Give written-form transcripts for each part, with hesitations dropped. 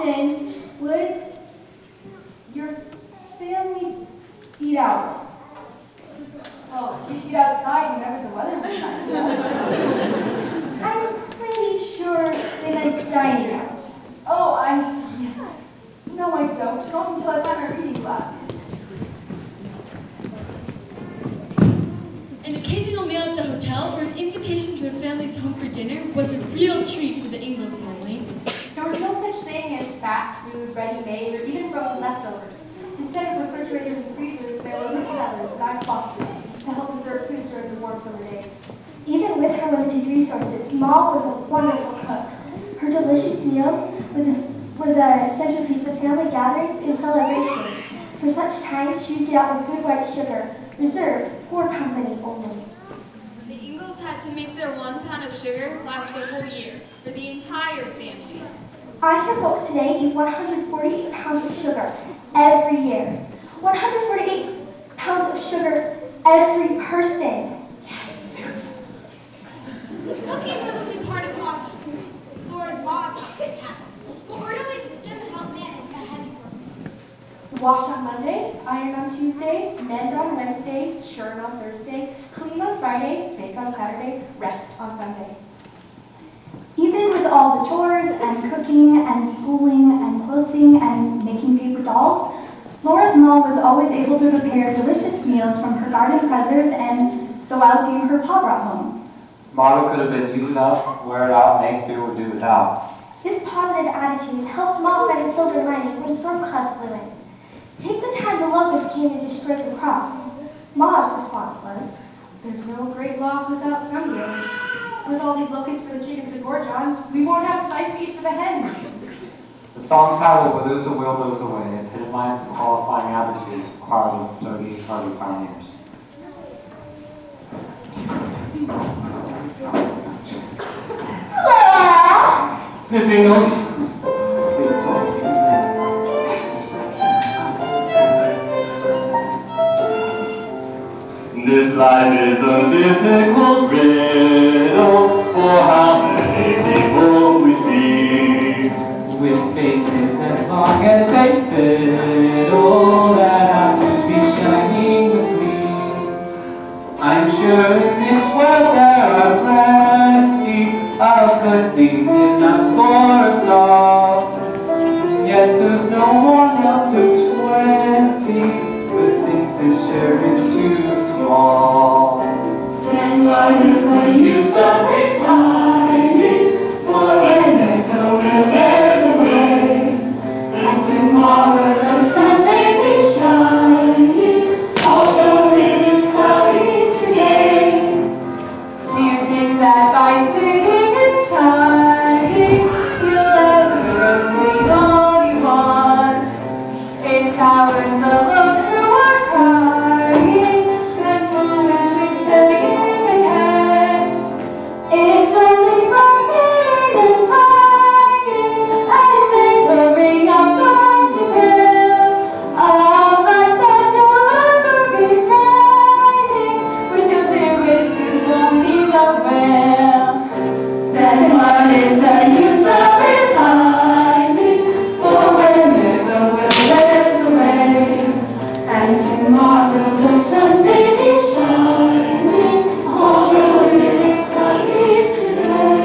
often would your family eat out? Oh, we eat outside whenever the weather was nice. I'm pretty sure they meant dining out. Oh, I see. No, I don't. Not until I find my reading glasses. An occasional meal at the hotel or an invitation to a family's home for dinner was a real treat for the Ingalls family. There was no such thing as fast food, ready-made, or even frozen leftovers. Instead of refrigerators and freezers, there were root cellars and ice boxes to help preserve food during the warm summer days. Even with her limited resources, Ma was a wonderful cook. Her delicious meals were the centerpiece of family gatherings and celebrations. For such times, she would get out with good white sugar, reserved for company only. The Ingalls had to make their 1 pound of sugar last the whole year for the entire family. I hear folks today eat 148 pounds of sugar every year. 148 pounds of sugar every person. Cooking was only part of Laura's household tasks. The orderly system helped manage the heavy work. Wash on Monday, iron on Tuesday, mend on Wednesday, churn on Thursday, clean on Friday, bake on Saturday, rest on Sunday. Even with all the chores and cooking and schooling and quilting and making paper dolls, Laura's mom was always able to prepare delicious meals from her garden preserves and the wild game her pa brought home. Motto could have been use it up, wear it out, make do, or do without. This positive attitude helped Mom find a silver lining when storm clouds blew in. Take the time the locusts came and destroyed the crops. Ma's response was, There's no great loss without some gain. With all these locusts for the chickens to gorge on, we won't have 5 feet for the hens. The song title, Medusa Will Lose Away, epitomized the qualifying attitude required of the sturdy early pioneers. Miss Ingalls. This life is a difficult riddle for how many people we see. With faces as long as a fiddle that ought to be shining with glee. I'm sure in this world there are plenty of good things enough for us all. Yet there's no one out of 20 with things that sure is too small. Then what is the use of repining? For when there's a will, there's a way. And tomorrow the sun may be shining, although it is cloudy today. Do you think that by singing and sighing you'll ever obtain all you want? It's cowards alone who are crying and foolishly saying ahead. It's only barking and lying and laboring up the hill. All like that you'll ever be finding, which you'll do if you only know well. Then what is the use of repining? For when there's a will, there's a way. And tomorrow the sun may be shining, although it is cloudy today.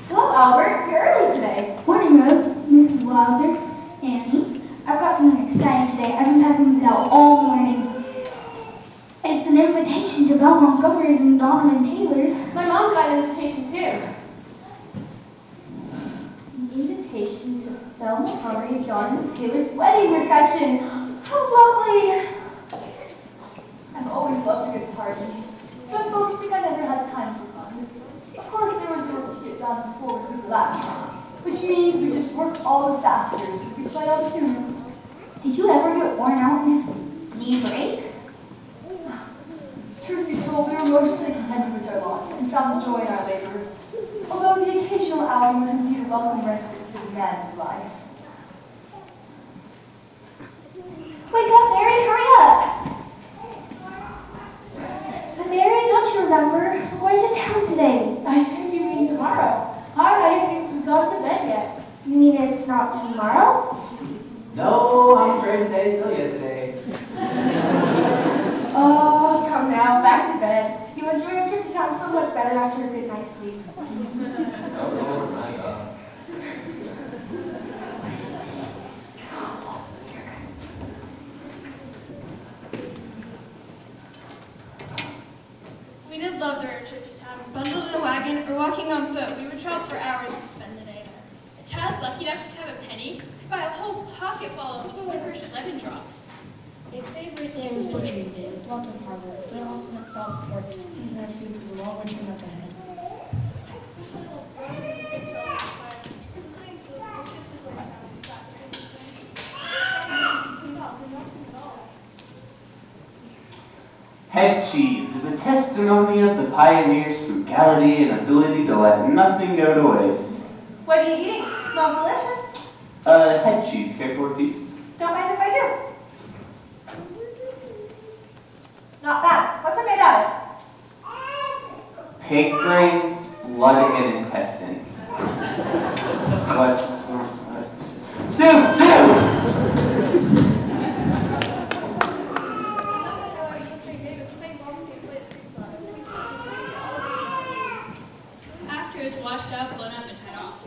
Hello, Albert. You're early today. Morning, Rose, Mrs. Wilder, Annie. I've got something exciting today. I've been passing it out all morning. It's an invitation to Belle Montgomery's and Donovan Taylor's. My mom got an invitation too. An invitation to Belle Montgomery and Donovan Taylor's wedding reception. How lovely! I've always loved a good party. Some folks think I never had time for fun. Of course, there was work to get done before we could relax, which means we just worked all the faster so we could play out sooner. Did you ever get worn out and just need a break? Truth be told, we were mostly contented with our lot and found the joy in our labor. Although the occasional outing was indeed a welcome respite to the demands of life. Wake up, Mary, hurry up! But Mary, don't you remember? We're going to town today. I think you mean tomorrow. How did I even go to bed yet? You mean it's not tomorrow? No, I'm afraid today's still yesterday. Oh, come now, back to bed. You enjoy your trip to town so much better after a good night's sleep. Oh, my God. We did love the road trip to town. Bundled in a wagon or walking on foot, we would travel for hours to spend the day there. A child lucky enough to have a penny could buy a whole pocket full of licorice and lemon drops. A favorite day was butchering day. It was lots of hard work, but it also meant salt pork to season our food through the long winter months ahead. I especially love roasting the big fella on fire. Listening to the delicious sizzling sounds of that Head cheese is a testimony of the pioneer's frugality and ability to let nothing go to waste. What are you eating? Smells delicious. Head cheese, care for a piece? Don't mind if I do. Not bad. What's it made out of? Pig brains, blood, and intestines. What? Soup! After it was washed out, blown up, and tied off.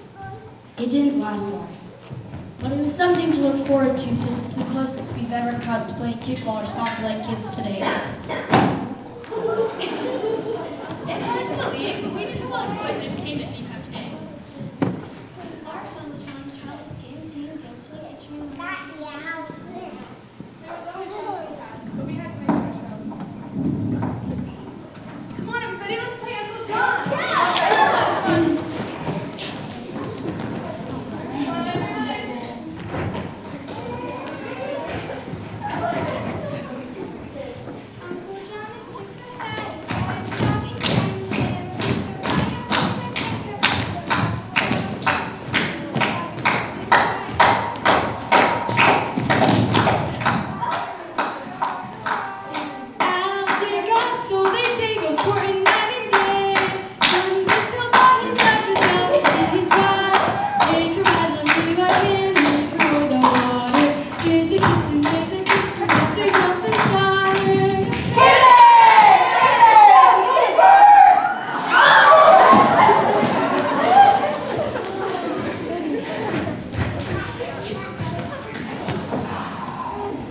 It didn't last long, but it was something to look forward to since it's the closest we've ever come to playing kickball or soccer like kids today. It's hard to believe, but we didn't have all the toys and entertainment you have today. Our fun was showing child dancing, kitchen. There was always one we had, but we had to make it ourselves. Come on, everybody, let's play Uncle John's.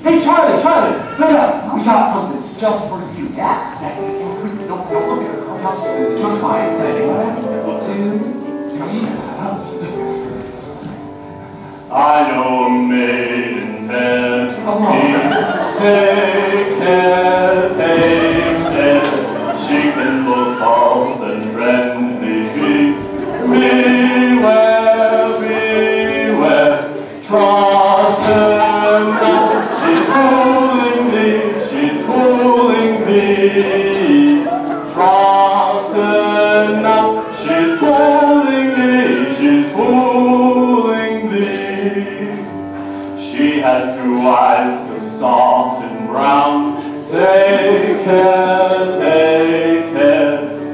Hey, Charlie, wait up. We got something just for you. Yeah? Don't look at it. Just trying to find it. 1, 2, 3. I know a maid in Tennessee. Take care. She can both false and friendly be. Beware. Trust her not. She's fooling me. Trust her not. She's fooling thee. She has 2 eyes so soft and brown. Take care.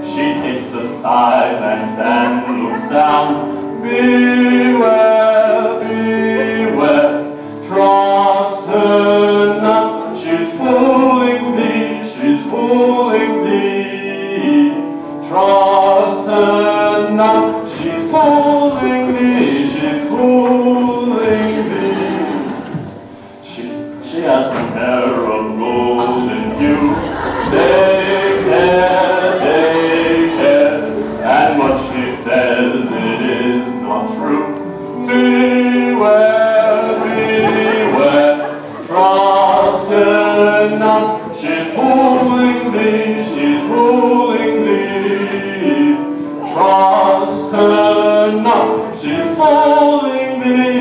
She takes a silence and looks down. Beware. Trust her not. She's fooling thee. Trust her not. She's fooling thee. She has some hair of golden hue. Take care. And what she says, it is not true. Beware. Trust her not. She's fooling thee. Trust her not. She's fooling thee.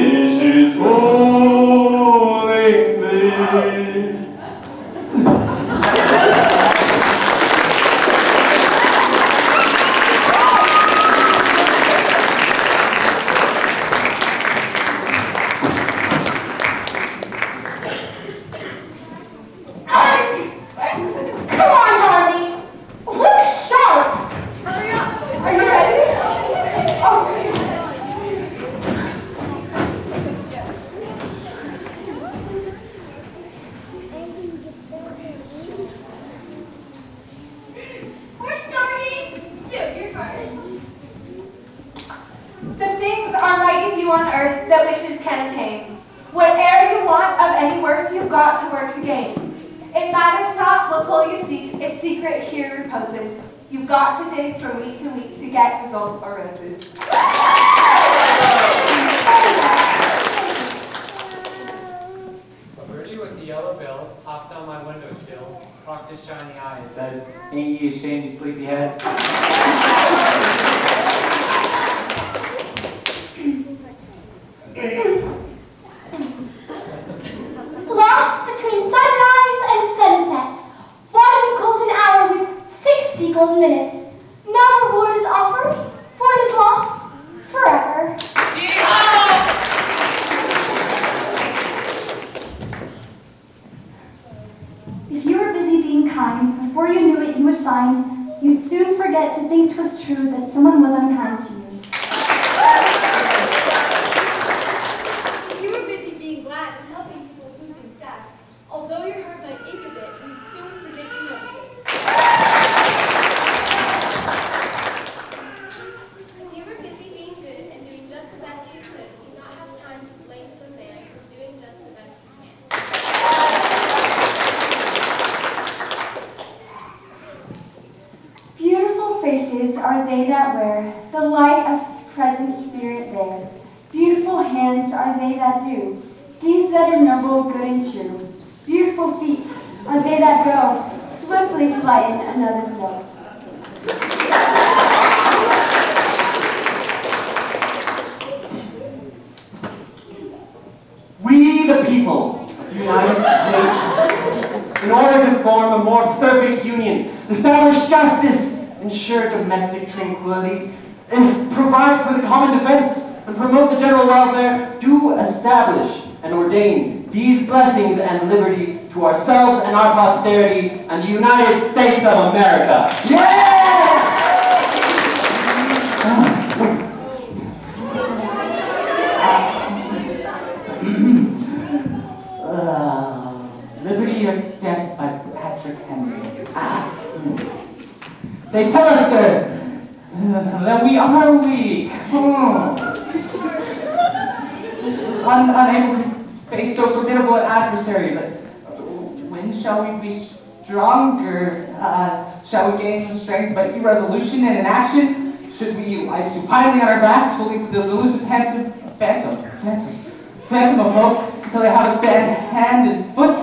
few on earth that wishes can attain. Whate'er you want of any worth, you've got to work to gain. It matters not what goal you seek, its secret here reposes. You've got to dig from week to week to get results or roses. A birdie with a yellow bill hopped on my windowsill, cocked his shiny eye and said, "Ain't ye ashamed, you sleepyhead?" Lost between sunrise and sunset. 1 golden hour with 60 golden minutes. No reward is offered, for it is lost forever. If you were busy being kind, before you knew it you would find you'd soon forget to think 'twas true that someone was unkind to you. If you were busy being glad and helping people who seem sad, although your heart might ache a bit, you'd soon forget to notice it. If you were busy being good and doing just the best you could, you'd not have time to blame some man for doing just the best you can. Beautiful faces are they that wear the light of present spirit there. Beautiful hands are they that do deeds that are noble, good, and true. Beautiful feet are they that go swiftly to lighten another's woe. We, the people of the United States, in order to form a more perfect union, establish justice, ensure domestic tranquility, and provide for the common defense, and promote the general welfare, do establish and ordain these blessings and liberty to ourselves and our posterity and the United States of America. Yeah! Liberty or Death by Patrick Henry. They tell us, sir, that we are weak. Unable to face so formidable an adversary, but when shall we be stronger? Shall we gain strength by irresolution and inaction? Should we lie supinely on our backs, holding to the elusive phantom of hope until they have us bend hand and foot?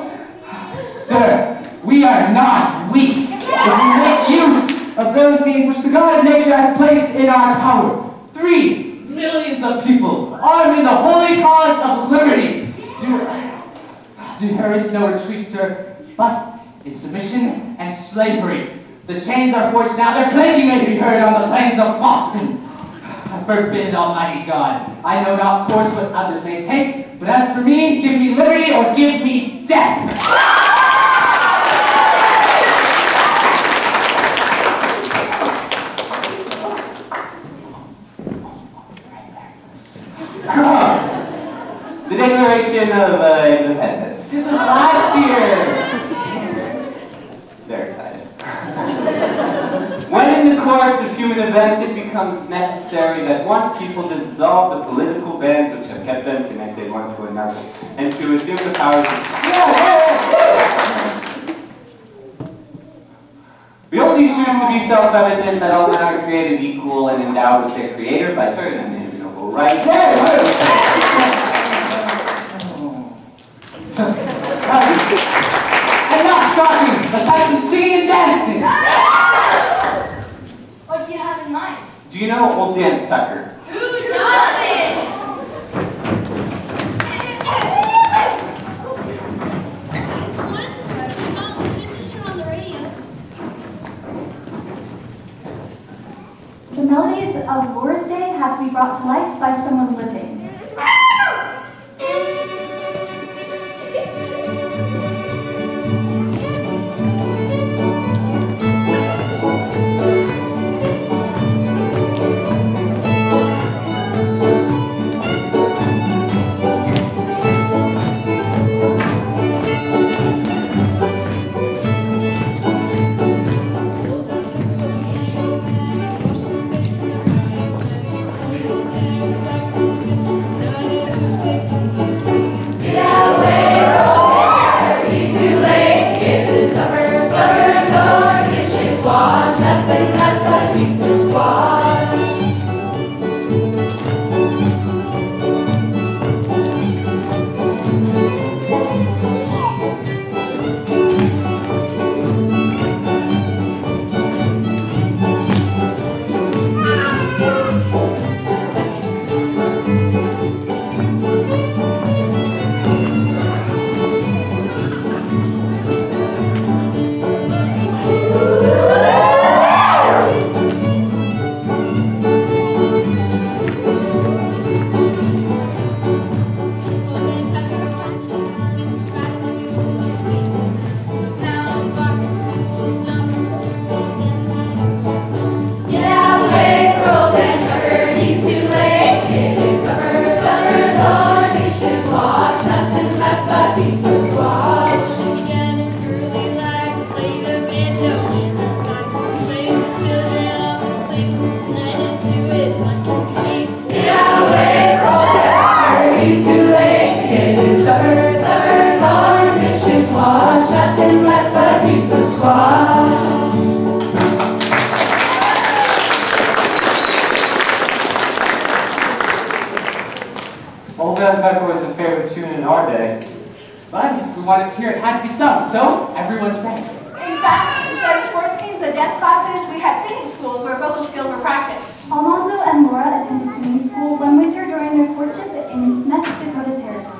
Sir, we are not weak. If we make use of those means which the God of nature hath placed in our power, 3 millions of people armed in the holy cause of liberty. There is no retreat, sir, but in submission and slavery. The chains are forged now, their clanking may be heard on the plains of Boston. Forbid, Almighty God. I know not course what others may take, but as for me, give me liberty or give me death. The Declaration of Independence. It was last year. Very excited. When in the course of human events it becomes necessary that one people dissolve the political bands which have kept them connected one to another, and to assume the powers we only choose to be self-evident that all men are created equal and endowed with their Creator by certain inalienable rights. Enough talking! Let's have some singing and dancing! What do you have in mind? Do you know Old Dan Tucker? Who doesn't? The melodies of Laura's Day have to be brought to life by someone living. Old Man Tucker was a favorite tune in our day. But if we wanted to hear it, it had to be sung, so everyone sang. In fact, instead of sports teams and dance classes, we had singing schools where vocal skills were practiced. Alonzo and Laura attended singing school one winter during their courtship in Smith, Dakota Territory.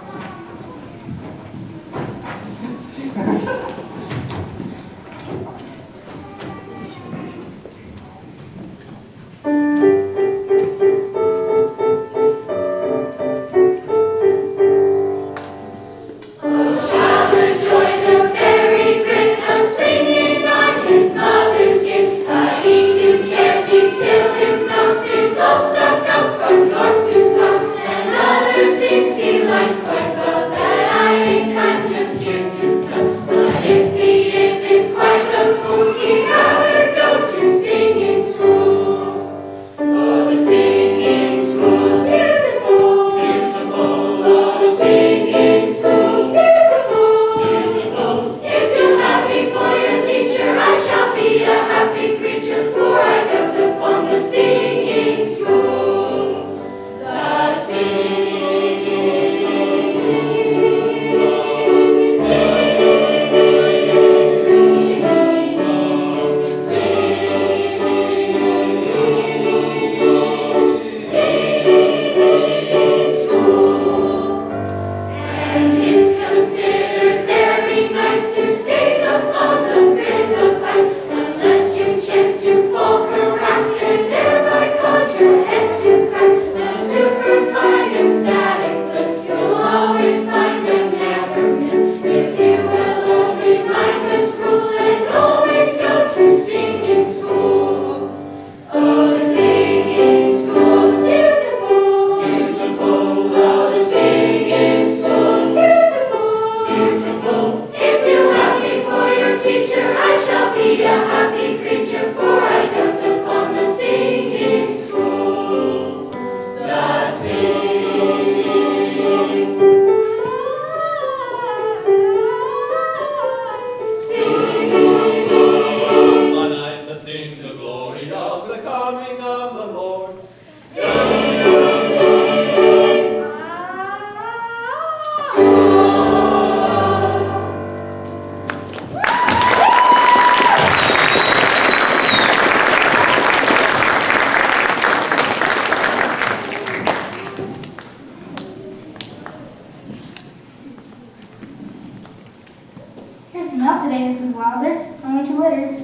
Not today, Mrs. Wilder. Only 2 litters.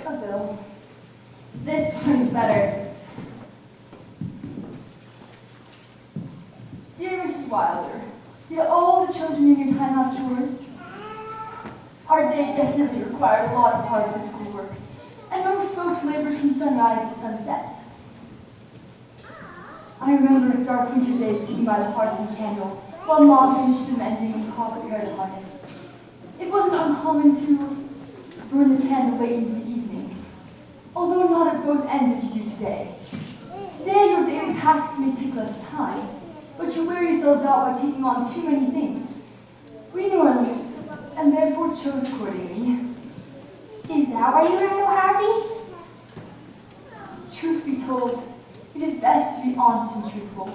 Oh, Bill. This one's better. Dear Mrs. Wilder, did all the children in your time have chores? Our day definitely required a lot of hard physical work, and most folks labored from sunrise to sunset. I remember dark winter days sitting by the hearth and candle, while Mom finished the mending and Papa prepared the harness. It wasn't uncommon to burn the candle late into the evening, although not at both ends as you do today. Today, your daily tasks may take less time, but you wear yourselves out by taking on too many things. We knew our limits, and therefore chose accordingly. Is that why you are so happy? Truth be told, it is best to be honest and truthful,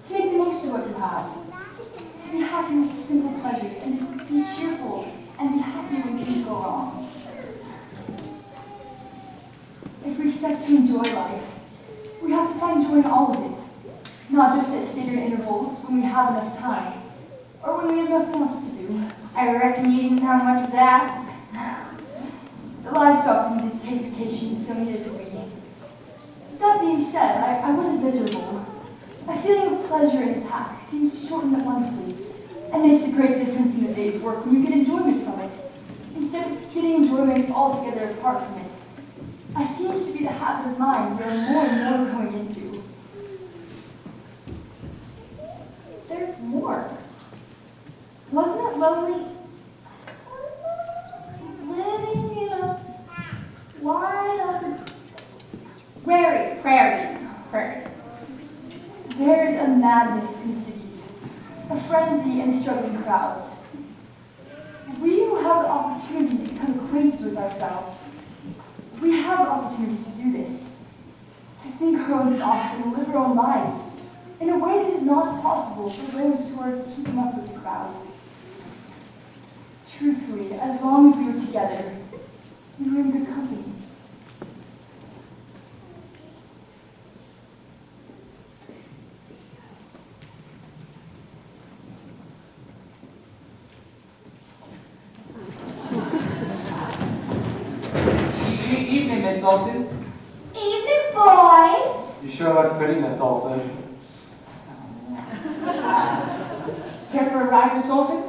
to make the most of what you have, to be happy with simple pleasures, and to be cheerful and be happy when things go wrong. If we expect to enjoy life, we have to find joy in all of it, not just at stated intervals when we have enough time, or when we have nothing else to do. I reckon you didn't have much of that. The livestock didn't take vacations, so neither did we. That being said, I wasn't miserable. A feeling of pleasure in a task seems to shorten it wonderfully, and makes a great difference in the day's work when you get enjoyment from it, instead of getting enjoyment altogether apart from it. That seems to be the habit of mind we are more and more going into. There's more. Wasn't it lonely? Living in a wide open prairie. There is a madness in the cities, a frenzy and struggling crowds. We who have the opportunity to become acquainted with ourselves, we have the opportunity to do this, to think our own thoughts and live our own lives in a way that is not possible for those who are keeping up with the crowd. Truthfully, as long as we were together, we were in good company. Evening, Miss Olsen. Evening, boys. You sure look pretty, Miss Olsen. Care for a ride, Miss Olsen?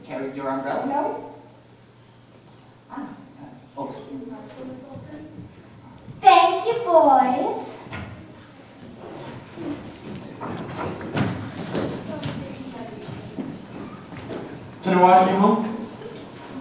Carry your umbrella, Nellie? Oh. Thank you, boys. Can I watch you home?